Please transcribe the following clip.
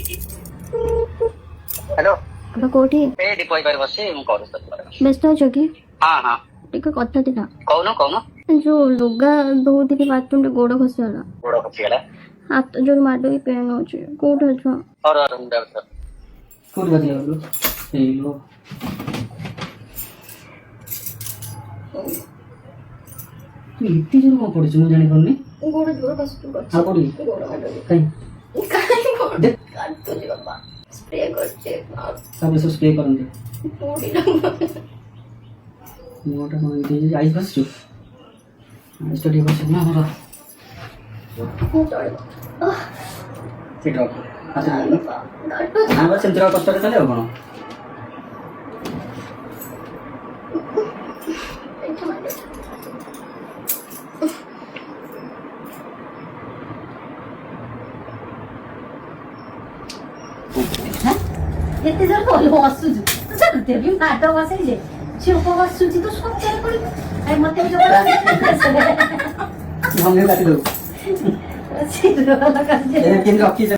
hello अब कोठी ए डिपोई पर बसे मु करूस तो व्यस्त अछ कि हां हां टिके कथा थिला कौन जो लुगा धोउथिली बाथरूम रे गोड़ खसिगला गोड़ पछिगला हाथ जोर माडो की पेन होचे कोठ अछ और मुंडा कोड बजे लो ए लो तू इत्ती जोर को पड़छ मु जानि कोनी गोड़ जोर खसु कर आ कोडी गोड़ माडो कई काई गोड़ देख काट तो जी बाबा स्प्रे करचे सब सब स्प्रे करन पूरी मोटा कोन दे आइस बस छु स्टडी बस ना हमरा ठीक है अच्छा हां बस इंतरा कष्ट के चले कोन एते जर बोलो हसुछु तर ते भी नाटक बसे जे शिवको हसुची तो सब चल पड़ी आई मते जो हमने काटी दो सिद्ध लगा ए किन रखी